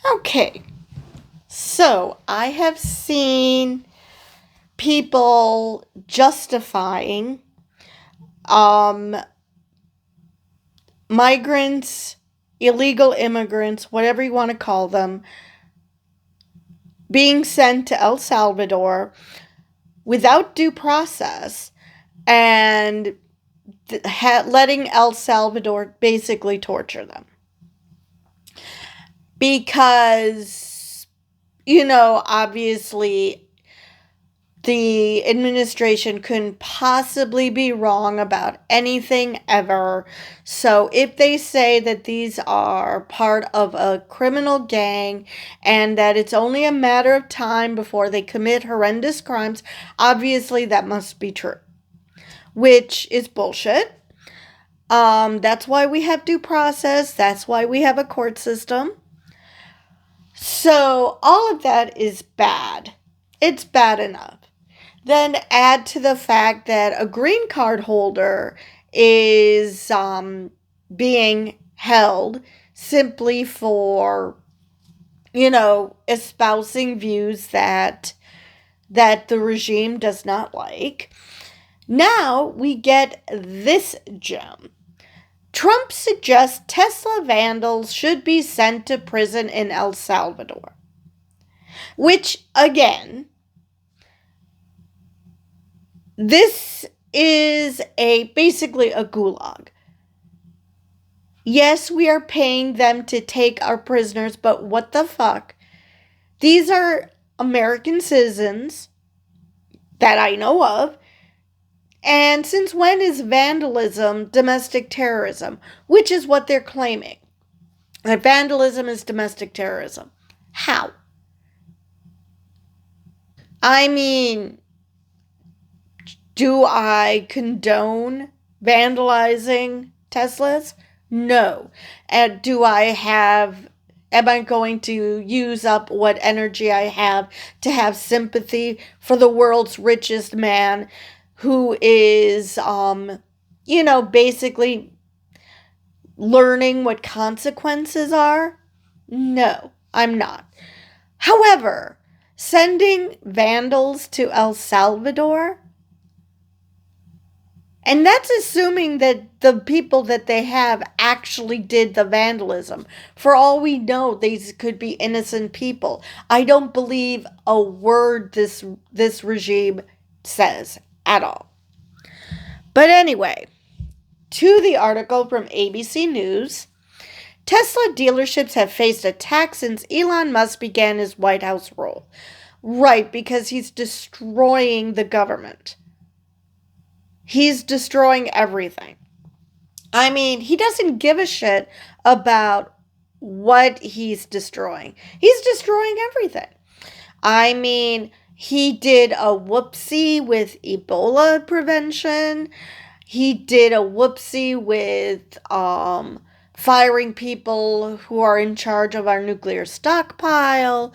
Okay, so I have seen people justifying um, migrants, illegal immigrants, whatever you want to call them, being sent to El Salvador without due process and letting El Salvador basically torture them. Because, obviously the administration couldn't possibly be wrong about anything ever. So if they say that these are part of a criminal gang and that it's only a matter of time before they commit horrendous crimes, obviously that must be true, which is bullshit. That's why we have due process. That's why we have a court system. So all of that is bad. It's bad enough. Then add to the fact that a green card holder is being held simply for, espousing views that the regime does not like. Now we get this gem. Trump suggests Tesla vandals should be sent to prison in El Salvador. Which, again, this is basically a gulag. Yes, we are paying them to take our prisoners, but what the fuck? These are American citizens that I know of. And since when is vandalism domestic terrorism? Which is what they're claiming. That vandalism is domestic terrorism. How? I mean, do I condone vandalizing Teslas? No. And am I going to use up what energy I have to have sympathy for the world's richest man who is, basically learning what consequences are? No, I'm not. However, sending vandals to El Salvador, and that's assuming that the people that they have actually did the vandalism. For all we know, these could be innocent people. I don't believe a word this regime says at all. But anyway, to the article from ABC News, Tesla dealerships have faced attacks since Elon Musk began his White House role. Right, because he's destroying the government. He's destroying everything. I mean, he doesn't give a shit about what he's destroying. He's destroying everything. I mean, he did a whoopsie with Ebola prevention. He did a whoopsie with firing people who are in charge of our nuclear stockpile.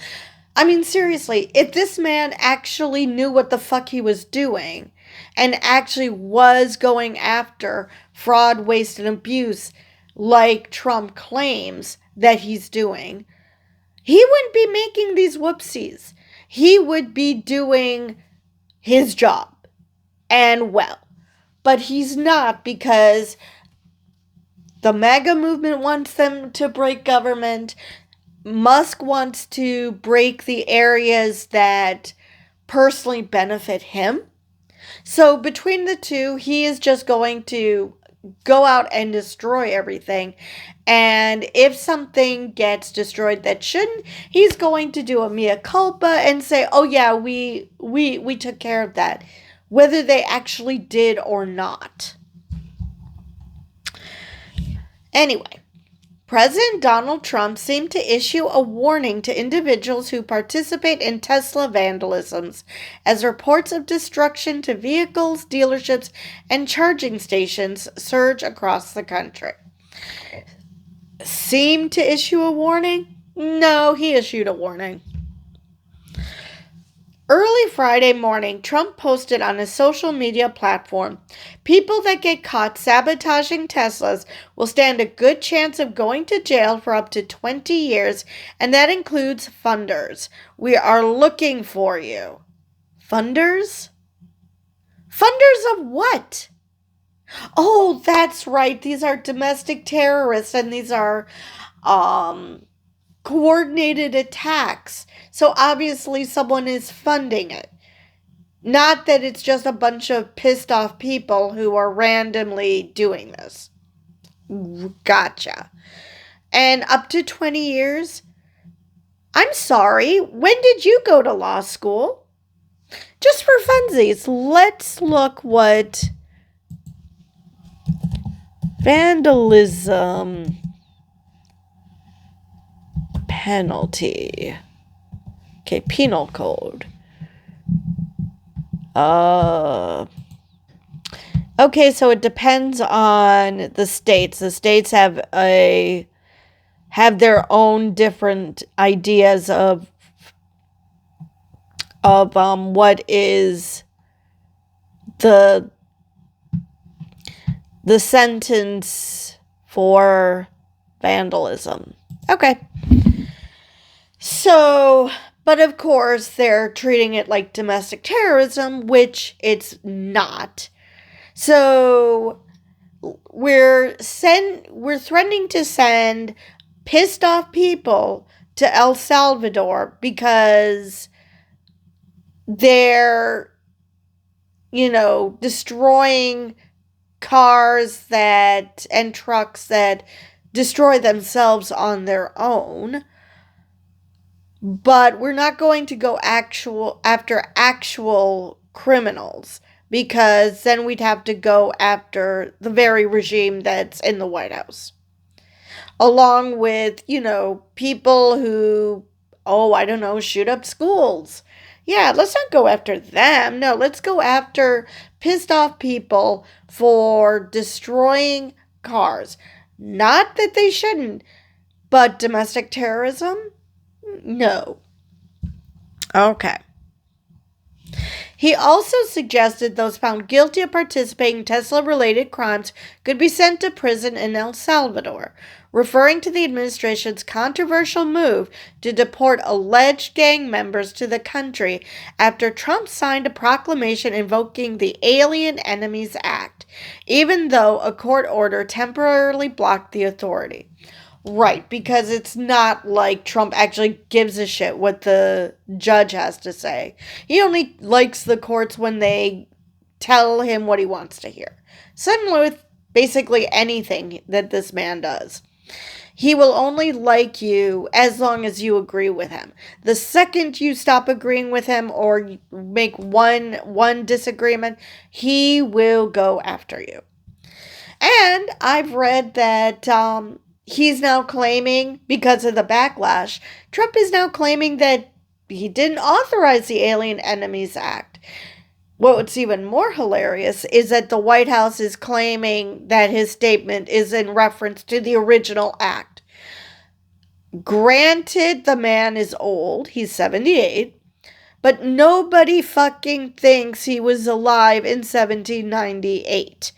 I mean, seriously, if this man actually knew what the fuck he was doing and actually was going after fraud, waste, and abuse like Trump claims that he's doing, he wouldn't be making these whoopsies. He would be doing his job and well. But he's not, because the MAGA movement wants them to break government. Musk wants to break the areas that personally benefit him. So between the two, he is just going to go out and destroy everything. And if something gets destroyed that shouldn't, he's going to do a mea culpa and say, "Oh yeah, we took care of that," whether they actually did or not. Anyway, President Donald Trump seemed to issue a warning to individuals who participate in Tesla vandalisms as reports of destruction to vehicles, dealerships, and charging stations surge across the country. Seemed to issue a warning? No, he issued a warning. Early Friday morning, Trump posted on his social media platform, "People that get caught sabotaging Teslas will stand a good chance of going to jail for up to 20 years, and that includes funders. We are looking for you." Funders? Funders of what? Oh, that's right. These are domestic terrorists, and these are um coordinated attacks. So obviously someone is funding it. Not that it's just a bunch of pissed off people who are randomly doing this. Gotcha. And up to 20 years? I'm sorry, when did you go to law school? Just for funsies, let's look what vandalism penalty. Okay, penal code. Okay, so it depends on the states. The states have their own different ideas of what is the sentence for vandalism. Okay. So, but of course they're treating it like domestic terrorism, which it's not. So we're threatening to send pissed off people to El Salvador because they're, destroying cars and trucks that destroy themselves on their own. But we're not going to go after actual criminals, because then we'd have to go after the very regime that's in the White House. Along with, people who, I don't know, shoot up schools. Yeah, let's not go after them. No, let's go after pissed off people for destroying cars. Not that they shouldn't, but domestic terrorism? No. Okay. He also suggested those found guilty of participating in Tesla-related crimes could be sent to prison in El Salvador, referring to the administration's controversial move to deport alleged gang members to the country after Trump signed a proclamation invoking the Alien Enemies Act, even though a court order temporarily blocked the authority. Right, because it's not like Trump actually gives a shit what the judge has to say. He only likes the courts when they tell him what he wants to hear. Similar with basically anything that this man does. He will only like you as long as you agree with him. The second you stop agreeing with him or make one disagreement, he will go after you. And I've read that he's now claiming, because of the backlash, Trump is now claiming that he didn't authorize the Alien Enemies Act. What's even more hilarious is that the White House is claiming that his statement is in reference to the original act. Granted, the man is old, he's 78, but nobody fucking thinks he was alive in 1798.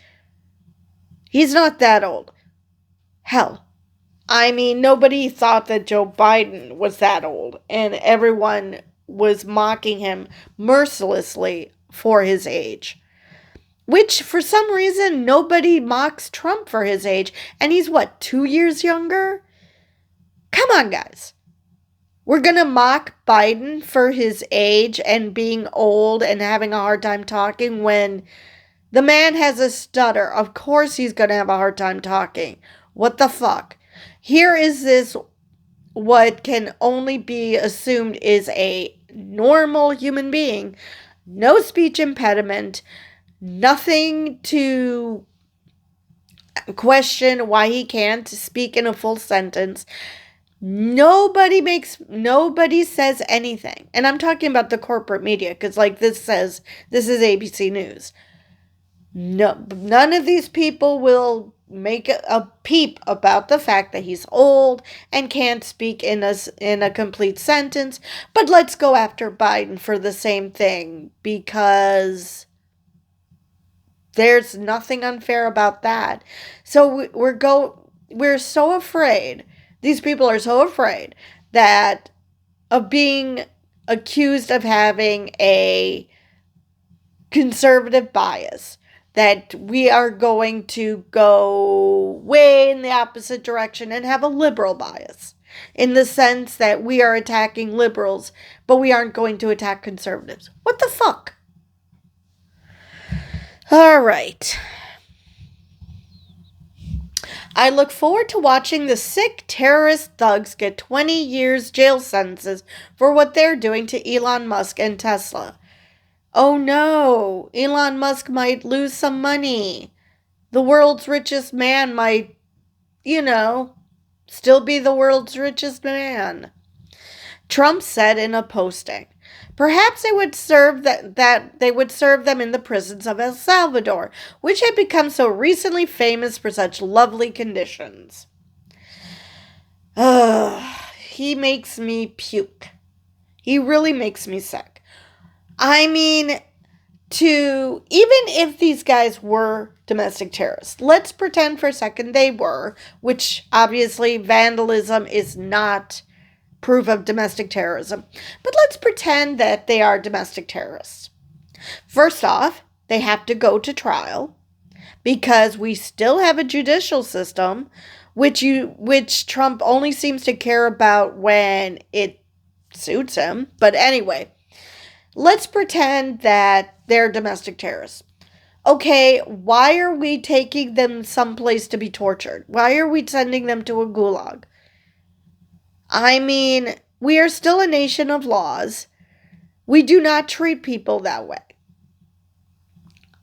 He's not that old. Hell, I mean, nobody thought that Joe Biden was that old, and everyone was mocking him mercilessly for his age. Which, for some reason, nobody mocks Trump for his age, and he's, 2 years younger? Come on, guys. We're gonna mock Biden for his age and being old and having a hard time talking when the man has a stutter. Of course he's gonna have a hard time talking. What the fuck? Here is this, what can only be assumed is a normal human being. No speech impediment. Nothing to question why he can't speak in a full sentence. Nobody says anything. And I'm talking about the corporate media, because this is ABC News. No, none of these people will make a peep about the fact that he's old and can't speak in a complete sentence. But let's go after Biden for the same thing, because there's nothing unfair about that. So we're so afraid. These people are so afraid that of being accused of having a conservative bias, that we are going to go way in the opposite direction and have a liberal bias, in the sense that we are attacking liberals, but we aren't going to attack conservatives. What the fuck? All right. I look forward to watching the sick terrorist thugs get 20 years jail sentences for what they're doing to Elon Musk and Tesla. Oh no, Elon Musk might lose some money. The world's richest man might, still be the world's richest man. Trump said in a posting, perhaps they would serve that they would serve them in the prisons of El Salvador, which had become so recently famous for such lovely conditions. He makes me puke. He really makes me sick. I mean, even if these guys were domestic terrorists, let's pretend for a second they were, which obviously vandalism is not proof of domestic terrorism. But let's pretend that they are domestic terrorists. First off, they have to go to trial, because we still have a judicial system which Trump only seems to care about when it suits him. But anyway, let's pretend that they're domestic terrorists. Okay, why are we taking them someplace to be tortured? Why are we sending them to a gulag? I mean, we are still a nation of laws. We do not treat people that way.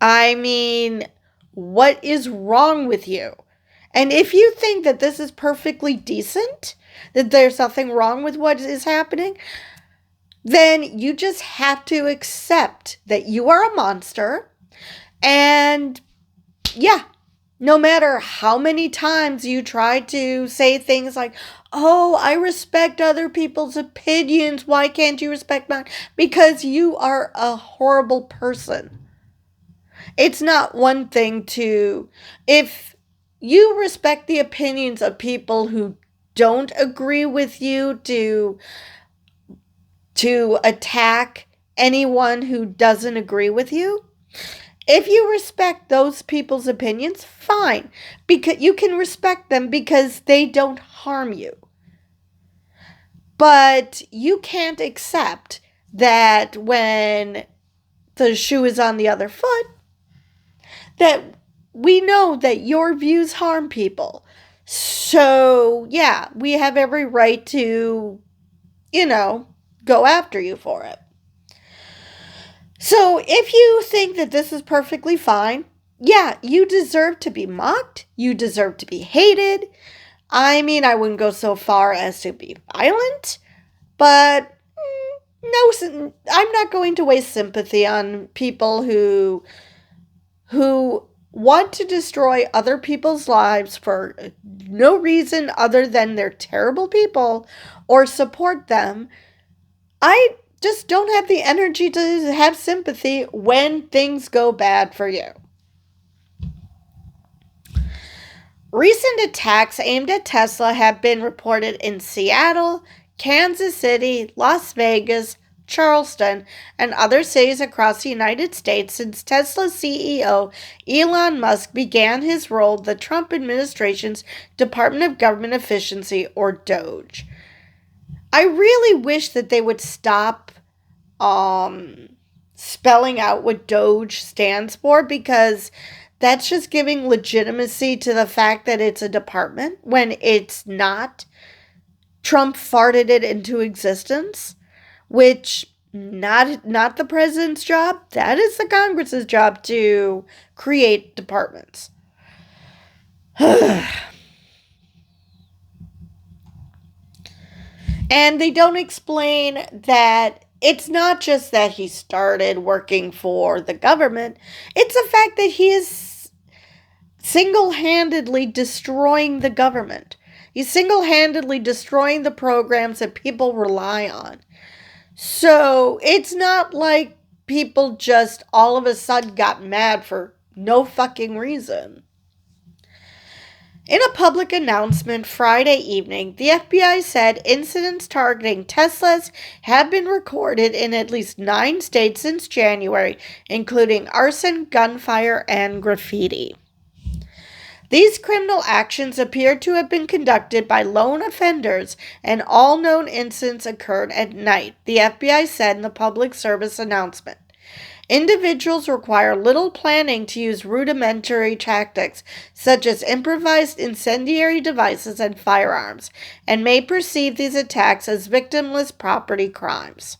I mean, what is wrong with you? And if you think that this is perfectly decent, that there's nothing wrong with what is happening, then you just have to accept that you are a monster. And yeah, no matter how many times you try to say things like, oh, I respect other people's opinions, why can't you respect mine? Because you are a horrible person. It's not one thing if you respect the opinions of people who don't agree with you, to attack anyone who doesn't agree with you. If you respect those people's opinions, fine. Because you can respect them because they don't harm you. But you can't accept that when the shoe is on the other foot, that we know that your views harm people. So, yeah, we have every right to, go after you for it. So, if you think that this is perfectly fine, yeah, you deserve to be mocked. You deserve to be hated. I mean, I wouldn't go so far as to be violent, but no, I'm not going to waste sympathy on people who want to destroy other people's lives for no reason other than they're terrible people, or support them. I just don't have the energy to have sympathy when things go bad for you. Recent attacks aimed at Tesla have been reported in Seattle, Kansas City, Las Vegas, Charleston, and other cities across the United States since Tesla CEO Elon Musk began his role in the Trump administration's Department of Government Efficiency, or DOGE. I really wish that they would stop spelling out what DOGE stands for, because that's just giving legitimacy to the fact that it's a department when it's not. Trump farted it into existence, which not the president's job. That is the Congress's job to create departments. And they don't explain that it's not just that he started working for the government, it's the fact that he is single-handedly destroying the government. He's single-handedly destroying the programs that people rely on. So it's not like people just all of a sudden got mad for no fucking reason. In a public announcement Friday evening, the FBI said incidents targeting Teslas have been recorded in at least 9 states since January, including arson, gunfire, and graffiti. These criminal actions appear to have been conducted by lone offenders, and all known incidents occurred at night, the FBI said in the public service announcement. Individuals require little planning to use rudimentary tactics, such as improvised incendiary devices and firearms, and may perceive these attacks as victimless property crimes.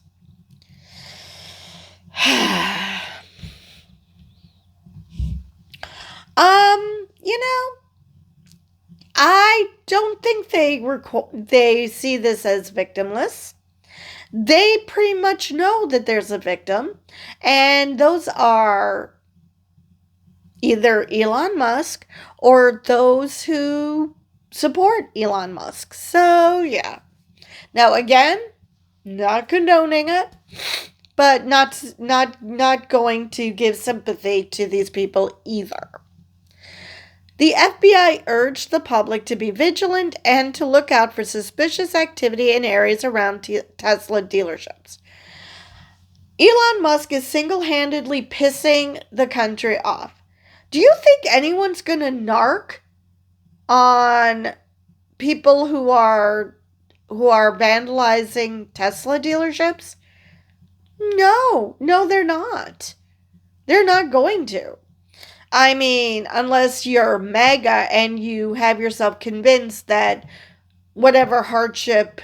I don't think they see this as victimless. They pretty much know that there's a victim, and those are either Elon Musk or those who support Elon Musk. So, yeah. Now, again, not condoning it, but not going to give sympathy to these people either. The FBI urged the public to be vigilant and to look out for suspicious activity in areas around Tesla dealerships. Elon Musk is single-handedly pissing the country off. Do you think anyone's going to narc on people who are vandalizing Tesla dealerships? No, they're not. They're not going to. I mean, unless you're MAGA and you have yourself convinced that whatever hardship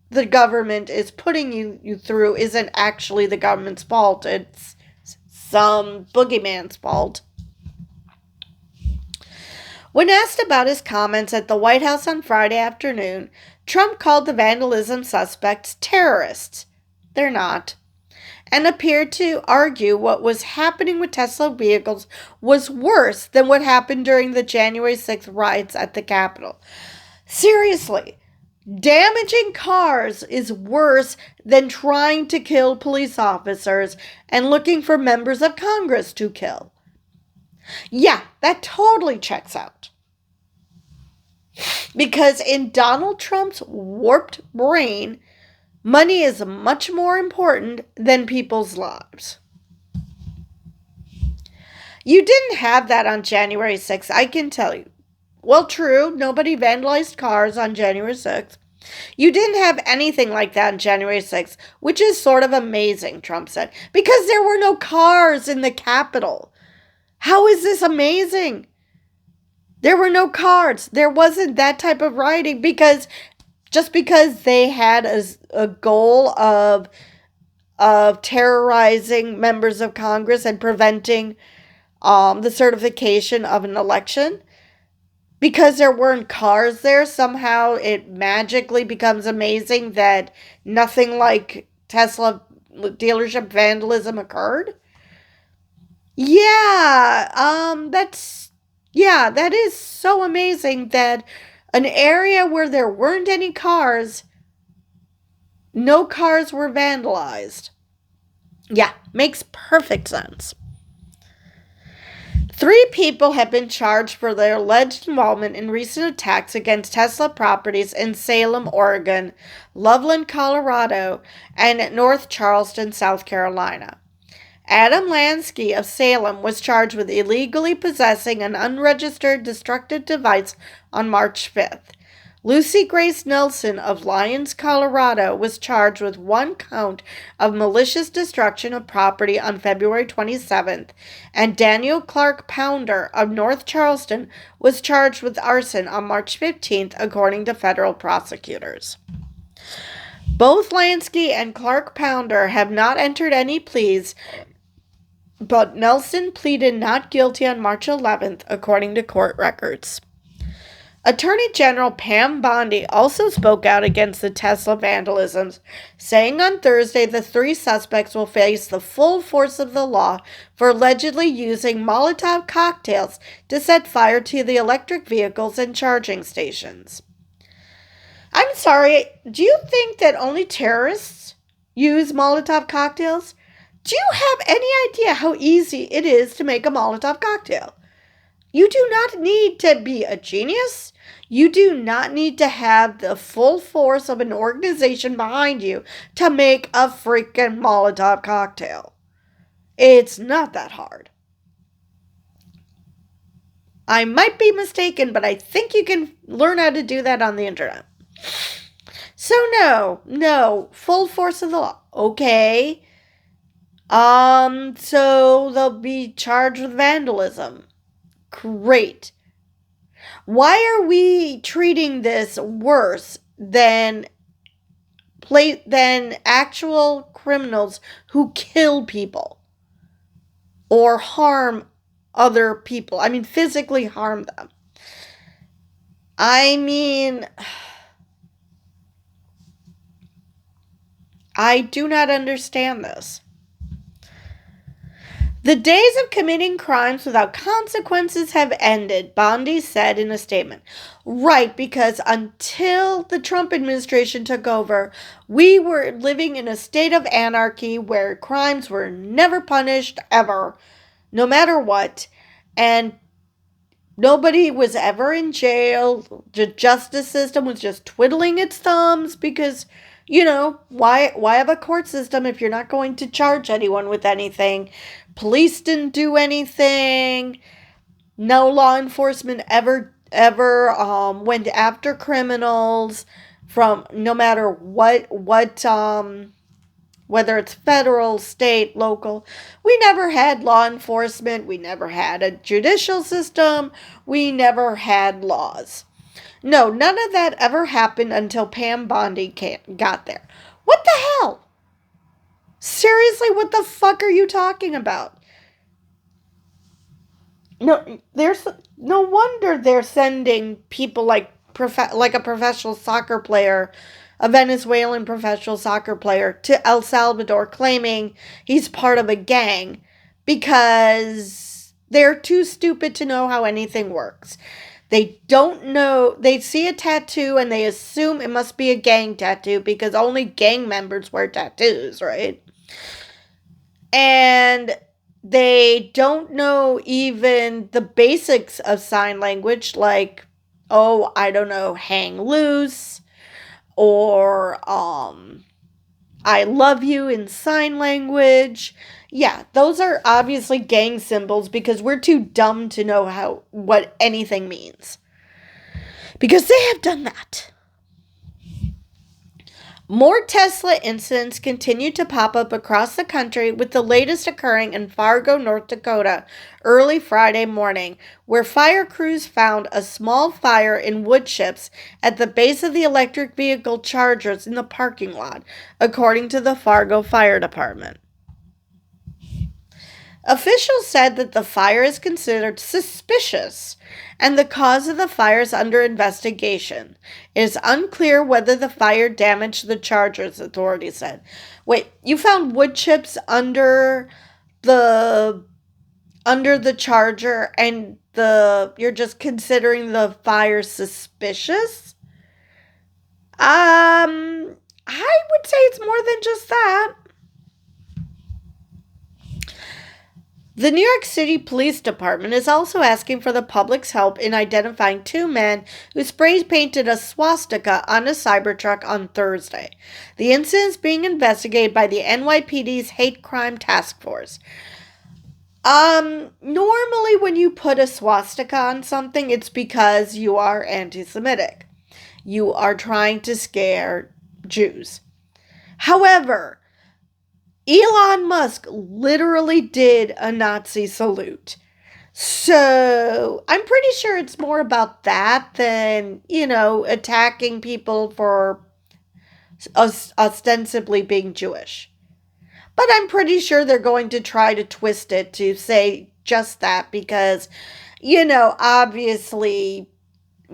the government is putting you through isn't actually the government's fault. It's some boogeyman's fault. When asked about his comments at the White House on Friday afternoon, Trump called the vandalism suspects terrorists. They're not. And appeared to argue what was happening with Tesla vehicles was worse than what happened during the January 6th riots at the Capitol. Seriously, damaging cars is worse than trying to kill police officers and looking for members of Congress to kill. Yeah, that totally checks out. Because in Donald Trump's warped brain, money is much more important than people's lives. You didn't have that on January 6th, I can tell you. Well, true, nobody vandalized cars on January 6th. You didn't have anything like that on January 6th, which is sort of amazing, Trump said, because there were no cars in the Capitol. How is this amazing? There were no cars. There wasn't that type of rioting because they had a goal of terrorizing members of Congress and preventing the certification of an election. Because there weren't cars there, somehow it magically becomes amazing that nothing like Tesla dealership vandalism occurred. That is so amazing that an area where there weren't any cars, no cars were vandalized. Yeah, makes perfect sense. 3 people have been charged for their alleged involvement in recent attacks against Tesla properties in Salem, Oregon, Loveland, Colorado, and North Charleston, South Carolina. Adam Lansky of Salem was charged with illegally possessing an unregistered destructive device on March 5th. Lucy Grace Nelson of Lyons, Colorado, was charged with 1 count of malicious destruction of property on February 27th, and Daniel Clark Pounder of North Charleston was charged with arson on March 15th, according to federal prosecutors. Both Lansky and Clark Pounder have not entered any pleas, but Nelson pleaded not guilty on March 11th, according to court records. Attorney General Pam Bondi also spoke out against the Tesla vandalisms, saying on Thursday the three suspects will face the full force of the law for allegedly using Molotov cocktails to set fire to the electric vehicles and charging stations. I'm sorry, do you think that only terrorists use Molotov cocktails? Do you have any idea how easy it is to make a Molotov cocktail? You do not need to be a genius. You do not need to have the full force of an organization behind you to make a freaking Molotov cocktail. It's not that hard. I might be mistaken, but I think you can learn how to do that on the internet. So no, full force of the law. Okay. So they'll be charged with vandalism. Great. Why are we treating this worse than actual criminals who kill people or harm other people? I mean, physically harm them. I mean, I do not understand this. The days of committing crimes without consequences have ended, Bondi said in a statement. Right, because until the Trump administration took over, we were living in a state of anarchy where crimes were never punished, ever, no matter what, and nobody was ever in jail. The justice system was just twiddling its thumbs because, why have a court system if you're not going to charge anyone with anything? Police didn't do anything. No law enforcement ever went after criminals from no matter what whether it's federal, state, local. We never had law enforcement. We never had a judicial system. We never had laws. No, none of that ever happened until Pam Bondi got there. What the hell? Seriously, what the fuck are you talking about? No, there's no wonder they're sending people like a professional soccer player, a Venezuelan professional soccer player, to El Salvador claiming he's part of a gang because they're too stupid to know how anything works. They don't know. They see a tattoo and they assume it must be a gang tattoo because only gang members wear tattoos, right? And they don't know even the basics of sign language, like, I don't know, hang loose, or I love you in sign language. Yeah, those are obviously gang symbols because we're too dumb to know what anything means. Because they have done that. More Tesla incidents continue to pop up across the country, with the latest occurring in Fargo, North Dakota, early Friday morning, where fire crews found a small fire in wood chips at the base of the electric vehicle chargers in the parking lot, according to the Fargo Fire Department. Officials said that the fire is considered suspicious and the cause of the fire is under investigation. It is unclear whether the fire damaged the chargers, authorities said. Wait, you found wood chips under the charger and you're just considering the fire suspicious? I would say it's more than just that. The New York City Police Department is also asking for the public's help in identifying two men who spray painted a swastika on a Cybertruck on Thursday. The incident is being investigated by the NYPD's Hate Crime Task Force. Normally when you put a swastika on something, it's because you are anti-Semitic. You are trying to scare Jews. However, Elon Musk literally did a Nazi salute. So I'm pretty sure it's more about that than, attacking people for ostensibly being Jewish. But I'm pretty sure they're going to try to twist it to say just that because, obviously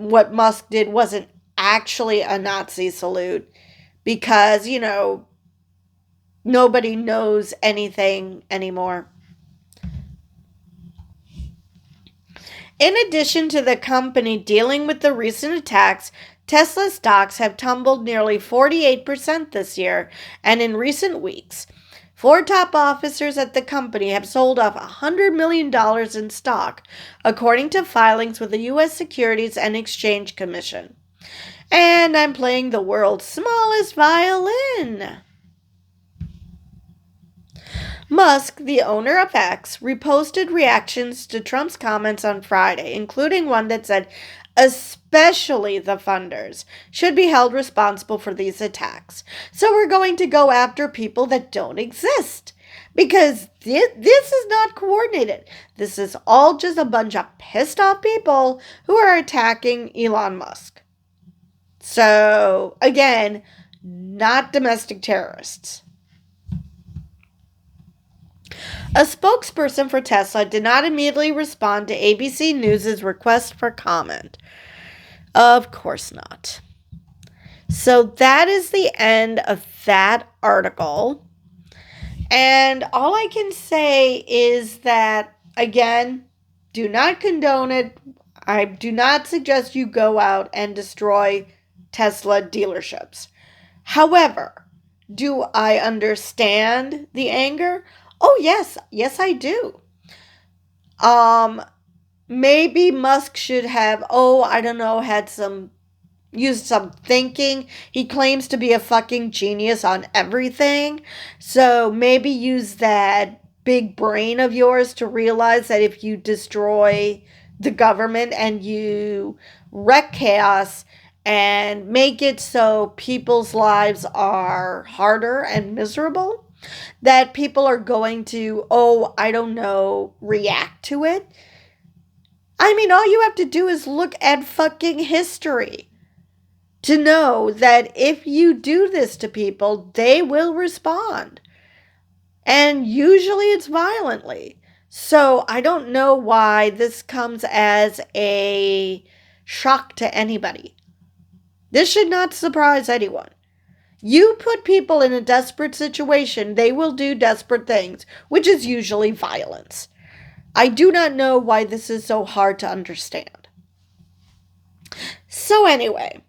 what Musk did wasn't actually a Nazi salute because, nobody knows anything anymore. In addition to the company dealing with the recent attacks, Tesla stocks have tumbled nearly 48% this year, and in recent weeks, 4 top officers at the company have sold off $100 million in stock, according to filings with the U.S. Securities and Exchange Commission. And I'm playing the world's smallest violin. Musk, the owner of X, reposted reactions to Trump's comments on Friday, including one that said, especially the funders should be held responsible for these attacks. So we're going to go after people that don't exist. Because this is not coordinated. This is all just a bunch of pissed off people who are attacking Elon Musk. So, again, not domestic terrorists. A spokesperson for Tesla did not immediately respond to ABC News' request for comment. Of course not. So that is the end of that article. And all I can say is that, again, do not condone it. I do not suggest you go out and destroy Tesla dealerships. However, do I understand the anger? Oh, yes. Yes, I do. Maybe Musk should have, used some thinking. He claims to be a fucking genius on everything. So maybe use that big brain of yours to realize that if you destroy the government and you wreak chaos and make it so people's lives are harder and miserable, that people are going to, react to it. I mean, all you have to do is look at fucking history to know that if you do this to people, they will respond. And usually it's violently. So I don't know why this comes as a shock to anybody. This should not surprise anyone. You put people in a desperate situation, they will do desperate things, which is usually violence. I do not know why this is so hard to understand. So anyway,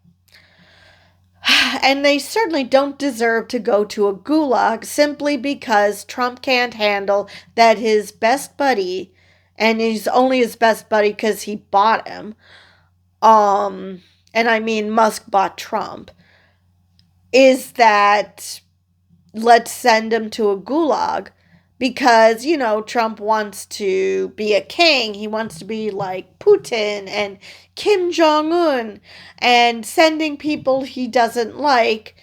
and they certainly don't deserve to go to a gulag simply because Trump can't handle that his best buddy, and he's only his best buddy because he bought him, and I mean Musk bought Trump, is that let's send him to a gulag because, Trump wants to be a king. He wants to be like Putin and Kim Jong-un and sending people he doesn't like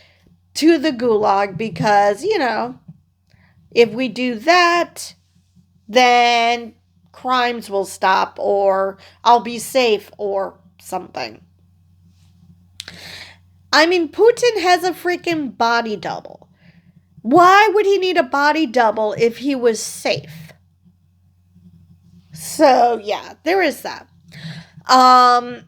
to the gulag because, if we do that, then crimes will stop or I'll be safe or something. I mean, Putin has a freaking body double. Why would he need a body double if he was safe? So, yeah, there is that. And,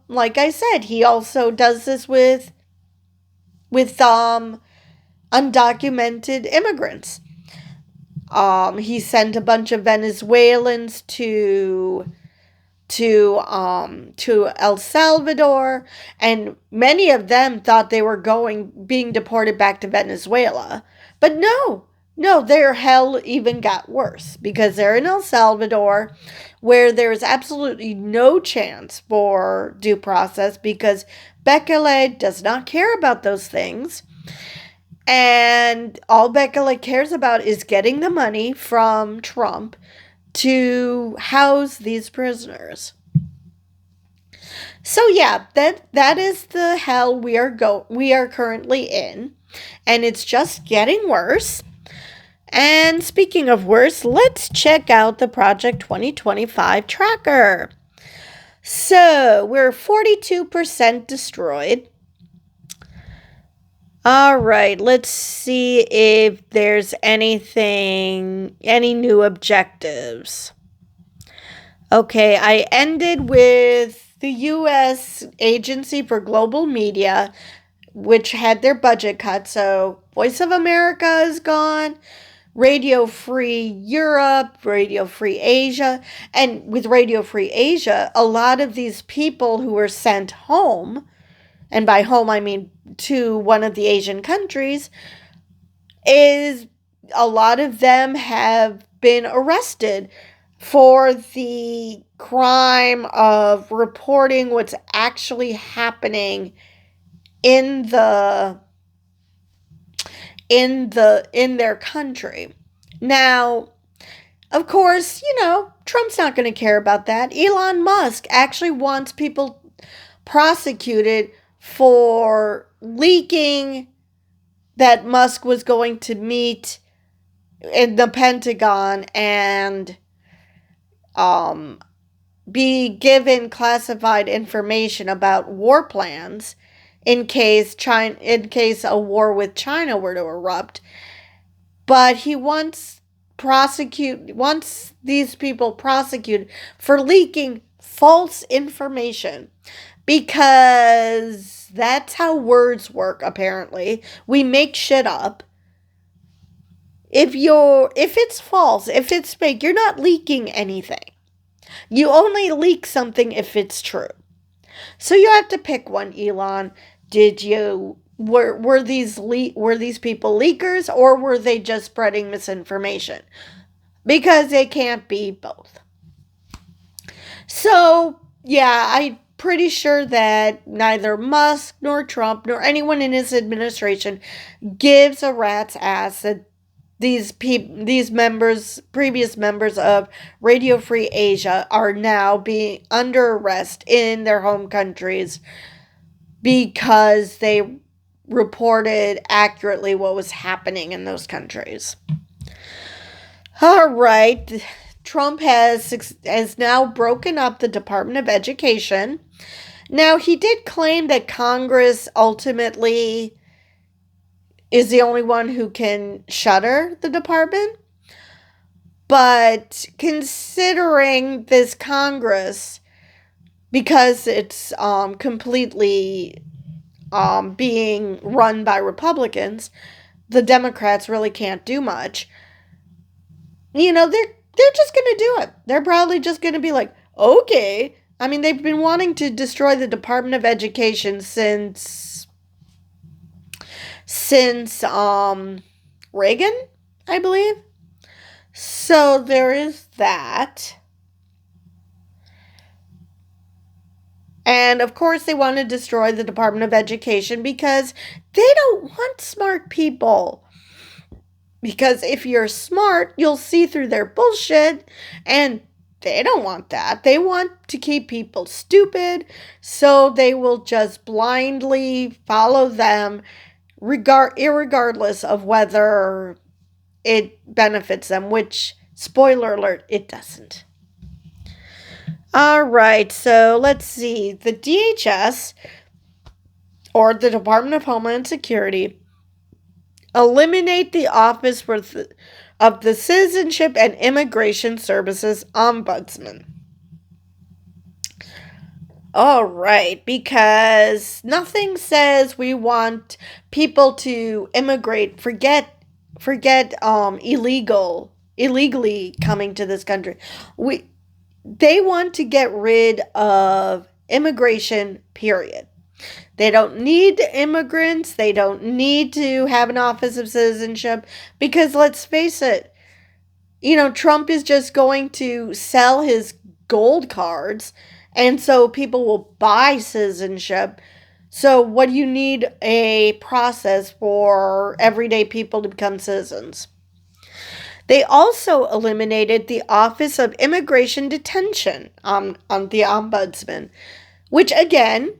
like I said, he also does this with undocumented immigrants. He sent a bunch of Venezuelans to El Salvador, and many of them thought they were being deported back to Venezuela. But no, their hell even got worse because they're in El Salvador where there is absolutely no chance for due process because Bekele does not care about those things. And all Bekele cares about is getting the money from Trump to house these prisoners. So yeah, that is the hell we are currently in, and it's just getting worse. And speaking of worse, let's check out the Project 2025 tracker. So we're 42% destroyed. All right, let's see if there's any new objectives. Okay, I ended with the U.S. Agency for Global Media, which had their budget cut. So Voice of America is gone, Radio Free Europe, Radio Free Asia. And with Radio Free Asia, a lot of these people who were sent home, and by home I mean to one of the Asian countries, is a lot of them have been arrested for the crime of reporting what's actually happening in their country. Now, of course, Trump's not going to care about that. Elon Musk actually wants people prosecuted for leaking that Musk was going to meet in the Pentagon and be given classified information about war plans in case a war with China were to erupt. But he wants these people prosecuted for leaking false information, because that's how words work. Apparently, we make shit up. If it's false, if it's fake, you're not leaking anything. You only leak something if it's true. So you have to pick one, Elon. Were these people leakers, or were they just spreading misinformation? Because they can't be both. So, yeah, I'm pretty sure that neither Musk nor Trump nor anyone in his administration gives a rat's ass that these previous members of Radio Free Asia are now being under arrest in their home countries because they reported accurately what was happening in those countries. All right. Trump has now broken up the Department of Education. Now, he did claim that Congress ultimately is the only one who can shutter the department. But considering this Congress, because it's completely being run by Republicans, the Democrats really can't do much. They're just going to do it. They're probably just going to be like, okay. I mean, they've been wanting to destroy the Department of Education since Reagan, I believe. So there is that. And of course they want to destroy the Department of Education because they don't want smart people. Because if you're smart, you'll see through their bullshit, and they don't want that. They want to keep people stupid, so they will just blindly follow them irregardless of whether it benefits them, which, spoiler alert, it doesn't. All right, so let's see. The DHS, or the Department of Homeland Security, eliminate the Office of the Citizenship and Immigration Services Ombudsman. All right, because nothing says we want people to immigrate, forget illegally coming to this country. They want to get rid of immigration, period. They don't need immigrants. They don't need to have an Office of Citizenship, because let's face it, Trump is just going to sell his gold cards, and so people will buy citizenship. So what do you need a process for everyday people to become citizens? They also eliminated the Office of Immigration Detention on the Ombudsman, which, again,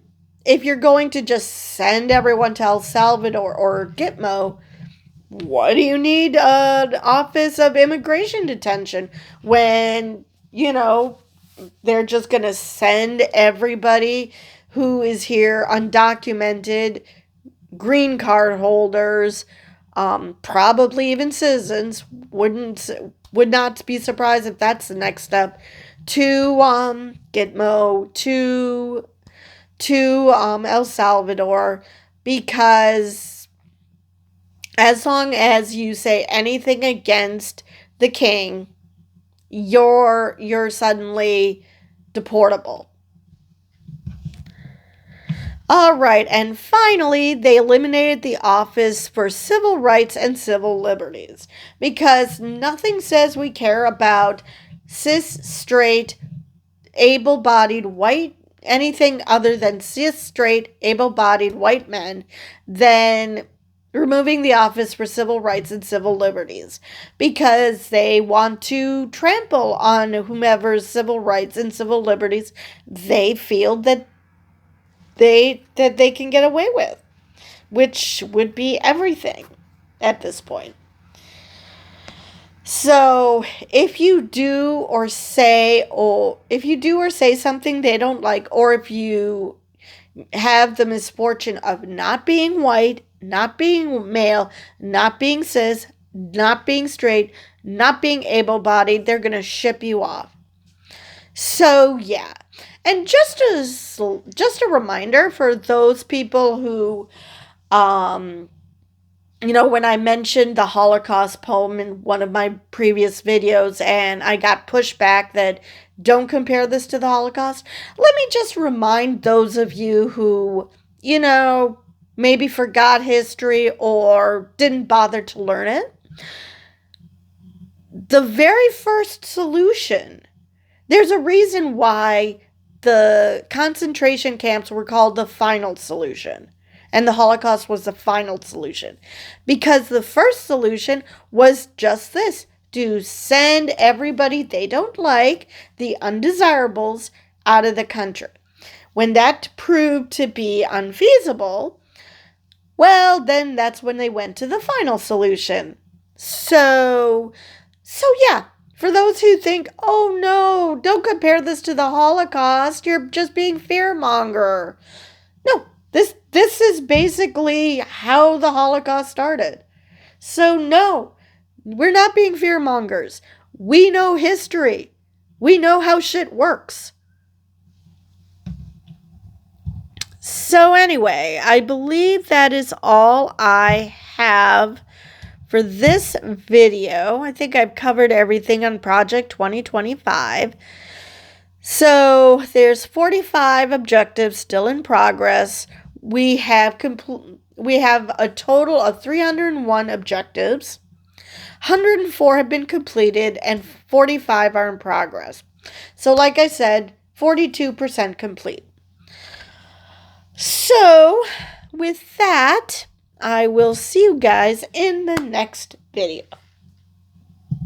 if you're going to just send everyone to El Salvador or Gitmo, what do you need an Office of Immigration Detention when, they're just going to send everybody who is here undocumented, green card holders, probably even citizens, would not be surprised if that's the next step, Gitmo, to El Salvador, because as long as you say anything against the king, you're suddenly deportable. All right, and finally, they eliminated the Office for Civil Rights and Civil Liberties, because nothing says we care about cis, straight, able-bodied white, anything other than cis, straight, able-bodied white men than removing the Office for Civil Rights and Civil Liberties, because they want to trample on whomever's civil rights and civil liberties they feel that they can get away with, which would be everything at this point. So if you do or say something they don't like, or if you have the misfortune of not being white, not being male, not being cis, not being straight, not being able-bodied, they're going to ship you off. So yeah. And just a reminder for those people who, when I mentioned the Holocaust poem in one of my previous videos and I got pushback that don't compare this to the Holocaust, let me just remind those of you who, maybe forgot history or didn't bother to learn it. The very first solution, there's a reason why the concentration camps were called the final solution, and the Holocaust was the final solution, because the first solution was just this: to send everybody they don't like, the undesirables, out of the country. When that proved to be unfeasible, well, then that's when they went to the final solution. So yeah. For those who think, oh no, don't compare this to the Holocaust, you're just being fearmonger. No, this is basically how the Holocaust started. So no, we're not being fearmongers. We know history. We know how shit works. So anyway, I believe that is all I have for this video. I think I've covered everything on Project 2025. So there's 45 objectives still in progress. We have a total of 301 objectives. 104 have been completed and 45 are in progress. So like I said, 42% complete. So with that, I will see you guys in the next video.